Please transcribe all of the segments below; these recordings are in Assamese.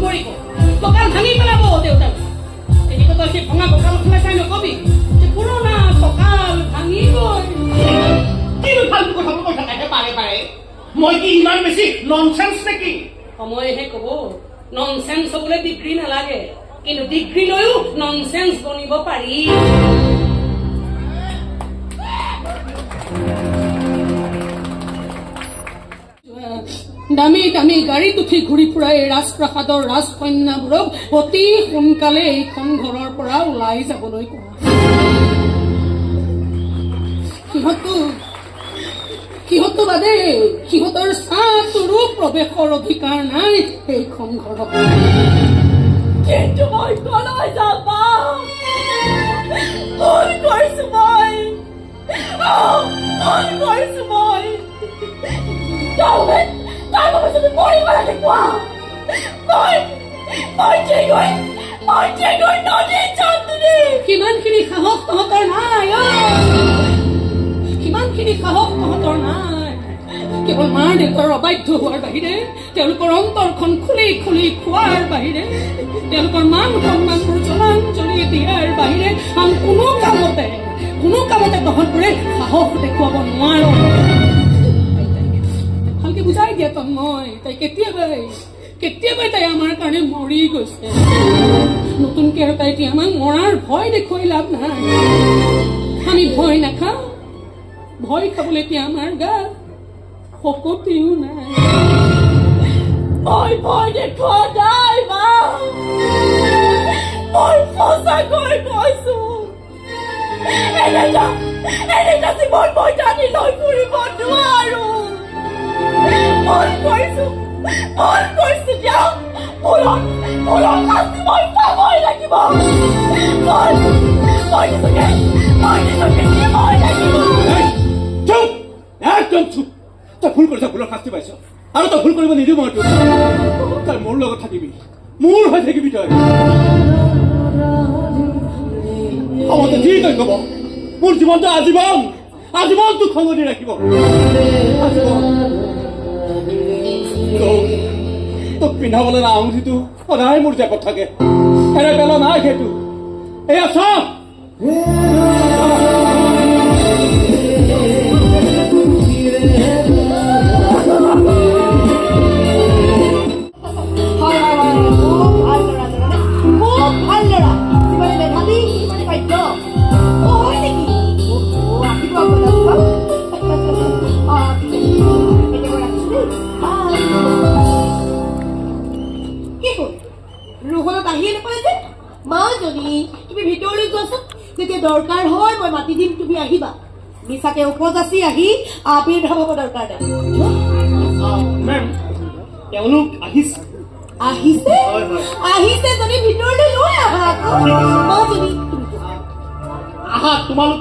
মৰিব কঁকাল ভাঙি পেলাব দেউতাক এনেকৈ তই সেই ভঙা কঁকালখনে চাই নকবি যে পুৰণা কঁকাল ভাঙি গৈ কিন্তু ফাল্টু কথাবোৰ কৈ থাকাহে পাৰে পাৰে মই কি ইমান বেছি ননচেন্স নেকি সময়হে কব ননচেন্স হবলৈ ডিগ্ৰী নালাগে কিন্তু ডিগ্ৰী লৈও ননচেন্স বনিব পাৰি দামী দামী গাড়ীত উঠি ঘূৰি ফুৰা এই ৰাজপ্ৰাসাদৰ ৰাজকন্যাবোৰক অতি সোনকালে এইখন ঘৰৰ পৰা ওলাই যাবলৈ কোৱা সিহঁতো বাদে সিহঁতৰ চাহটোৰো প্ৰৱেশৰ অধিকাৰ নাই এইখন ঘৰত কিন্তু মই কলৈ যাবা ভুল কৰিছো মই তাৰ বাবে তুমি মৰিব লাগে কোৱা কিমানখিনি সাহস তহঁতৰ নাই কিমানখিনি সাহস তহঁতৰ নাই কেৱল মা দেউতাৰ অবাধ্য হোৱাৰ বাহিৰে তেওঁলোকৰ অন্তৰখন খুলি খুলি খোৱাৰ বাহিৰে তেওঁলোকৰ মান সন্মানবোৰ জলাঞ্জলি দিয়াৰ বাহিৰে আন কোনো কামতে তহঁতবোৰে সাহস দেখুৱাব নোৱাৰো ভালকে বুজাই দিয়া তন্ময় তাই কেতিয়াবাই তাই আমাৰ কাৰণে মৰি গৈছে নতুনকে আৰু তাই এতিয়া আমাক মৰাৰ ভয় দেখুৱাই লাভ নাই আমি ভয় নাখাওঁ ভয় খাবলৈ এতিয়া আমাৰ গাত শকতিও নাই মই ভয় দেখুওৱা নাই মা মই সঁচাকৈ কৈছো এনেকা জীৱন মই টানি লৈ ফুৰিব নোৱাৰো মন কৰিছো দিয়া মূলৰ শাস্তি মই পাবই লাগিব একদম চুপ তই ভুল কৰিছ ভুলৰ শাস্তি পাইছ আৰু তই ভুল কৰিব নিদিওঁ মই তোক তই মোৰ লগত থাকিবি মোৰ হৈ থাকিবি তই সমতে যি তই কব মোৰ জীৱনটো আজীৱন তোক সংগতি ৰাখিব তোক পিন্ধাবলৈ আঙুঠিটো সদায় মোৰ জেপত থাকে এনে পেলা নাই সেইটো এয়া চাহ দৰকাৰ হয় মই মাতি দিম তুমি আহিবা মিছাকে উপজাচি আহি আবিৰ্ভাৱ হ'ব দৰকাৰ নাই তেওঁলোক আহিছে যদি ভিতৰলৈ লৈ আহা যদি আহা তোমালোক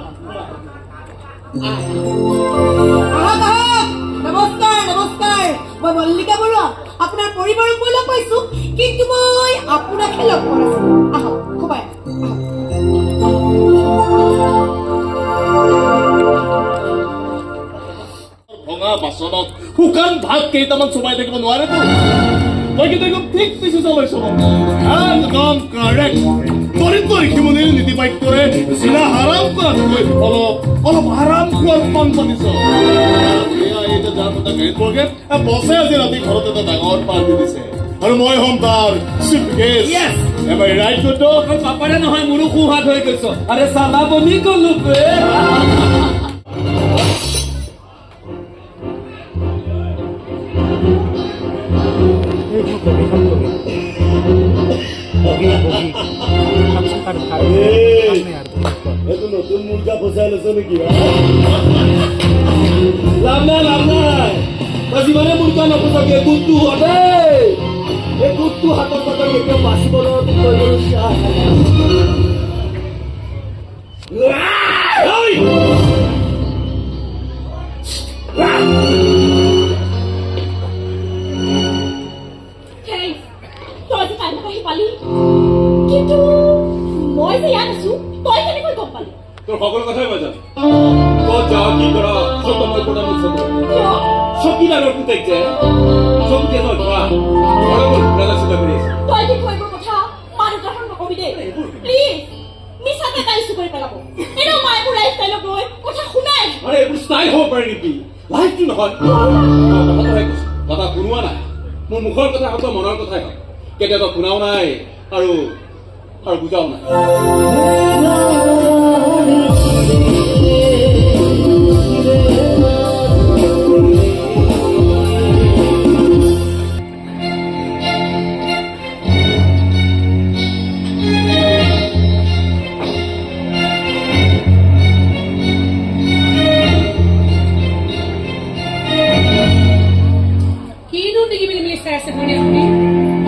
নমস্কাৰ মই মল্লিকা বৰুৱা আপোনাৰ পৰিবাৰক মই লগ পাইছো কিন্তু মই আপোনাকহে লগ পোৱা নাছিলো আহক খুবাই ভঙা বাচনত শুকান ভাত কেইটামান চবাই থাকিব নোৱাৰেতো তই কিন্তু একদম ঠিক পিছু চলাইছ একদম কাৰেক্ট দৰিদ্ৰ ঋষিমুনিৰ নীতি বাক্যৰে জিলা হাৰাম কৰাতকৈ অলপ আৰাম খোৱাৰ মান পাতিছ বছে আজি ৰাতি ঘৰত এটা ডাঙৰ পাৰ্টি দিছে আৰু মই হ'ম তাৰ চিফ গেষ্ট এবাৰ ৰাইট কৰিতো পাপাৰে নহয় মোৰো সুহাত হৈ গৈছ আৰে চালা বনি কলো নতুন মুৰ্গা ফচাই লৈছ নেকি লাভ নাই তই যিমানে মুৰ্গা নফচাবি এই গোটটো হোৱা এই গোটটো হাতত পাতক কেতিয়াও বাচিবলৈ কিন্তু মই যে ইয়াত আছো তই কেনেকৈ গম পালি তোৰ সকলো কথাই মই জানো তই যাওঁ কি কৰা চব মই পৰা মোক চকীদাৰৰ পুতেক যে চকীয়ে তই ধৰা ঘৰৰ চিন্তা কৰি আছে নকবি দেই প্লিজ মিছাকে কাইছো কৰি পেলাব এনেও মই মোৰ লাইফষ্টাইলক লৈ কথা শুনাই আৰে এইবোৰ ষ্টাইল হ'ব পাৰে নেকি লাইফটো নহয় কথা শুনোৱা নাই মোৰ মুখৰ কথা হওক মনৰ কথাই হওক কেতিয়াবা শুনাও নাই আৰু বুজাও নাই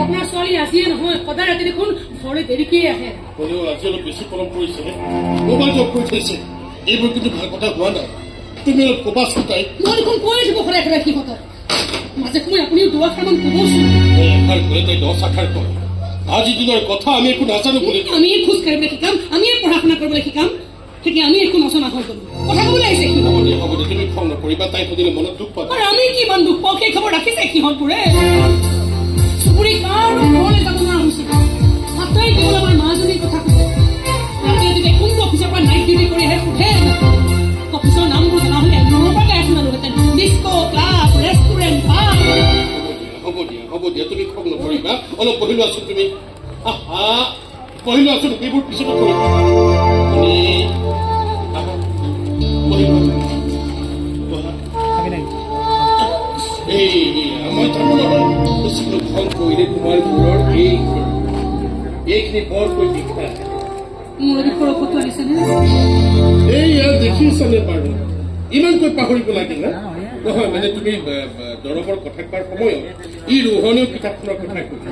আপোনাৰ ছোৱালী আজিয়ে নহয় সদায় ৰাতি দেখোন ঘৰে দেৰিকেই আহে আজি অলপ বেছি পলম কৰিছে মোবাইল জব কৰি থৈছে এইবোৰ কিন্তু ভাল কথা হোৱা নাই তুমি অলপ কবা চুকাই মই দেখোন কৈ দিব সদায় সদায় সিহঁতক মাজে সময় আপুনিও দুআষাৰমান ক'বচোন এষাৰ ক'লে তাই 10 আষাৰ কয় আজি দিনৰ কথা আমি একো নাজানো বুলি আমি খোজ কাঢ়িবলৈ শিকাম আমি পঢ়া শুনা কৰিবলৈ শিকাম তেতিয়া আমি একো নজনা হৈ গলো কথা ক'বলৈ আহিছে হ'ব দে তুমি খং নকৰিবা তাই সুধিলে মনত দুখ পাবা আৰু আমি কিমান দুখ পাওঁ সেই খবৰ ৰাখিছে সিহঁতবোৰে চুবুৰী কাৰো ঘৰলৈ যাব নোৱাৰা হৈছে মাত্ৰই কেৱল আমাৰ মাজনীৰ কথা সোধে যদি কোনটো অফিচৰ পৰা নাইট ডিউটি কৰিহে সোধে অফিচৰ নামবোৰ জনা হ'লে এঘৰৰ পৰা গাই শুনালোহেঁতেন ডিস্কো ক্লাব ৰেষ্টুৰেণ্ট হ'ব দিয়া তুমি খং নকৰিবা অলপ বহি লোৱাচোন তুমি বহি লোৱাচোন এইবোৰ পিছতো কৰিবা আমাৰ থাকো নহয় খং কৰিলে তোমাৰ মূৰৰ এইখিনি বৰকৈ দিগদা মোৰ বিষৰ ফটো আহিছেনে এইয়া দেখিছানে বাৰু ইমানকৈ পাহৰিব লাগে না নহয় মানে তুমি দৰৱৰ কথা কোৱাৰ সময়ত ই ৰোহনেও কিতাপখনৰ কথা কৈছে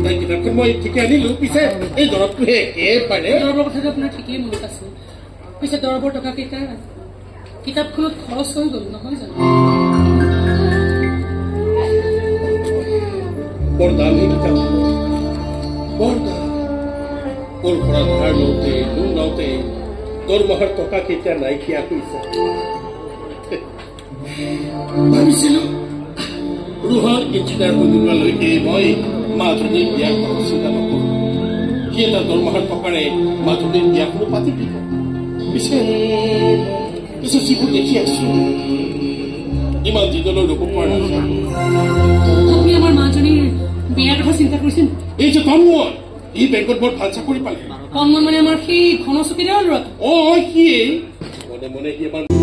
তাই কিতাপখন মই ঠিকে আনিলো পিছে এই দৰৱটোহে একেবাৰে দৰৱৰ কথাটো আপোনাৰ ঠিকেই মনত আছে পিছে দৰৱৰ টকাকেইটা কিতাপখনত খৰচ হৈ গ'ল নহয় জানো বৰ দামী কিতাপ বৰ দাম ওৰ পৰা ধাৰ লওঁতে লোন লওঁতে দৰমহাৰ টকা কেইটা নাইকিয়া হৈছে ভাবিছিলো ৰোহন ইঞ্জিনিয়াৰ বনোৱালৈকে মই মাজনীৰ বিয়াৰ কথা চিন্তা নকৰো সি এটা দৰমহাৰ টকাৰে মাজনীৰ বিয়াখনো পাতি দিব পিছে যিবোৰ দেখি আছো ইমান দিনলৈ ৰ'ব পৰা নাযায় আপুনি আমাৰ মাজনীৰ বিয়াৰ কথা চিন্তা কৰিছিল এই যে তন্ময় ই বেংকত বৰ ভাল চাকৰি পালে তন্ময় মানে আমাৰ সেই ঘন চকীদাৰৰ ল'ৰাটো সি মনে মনে সি এবাৰ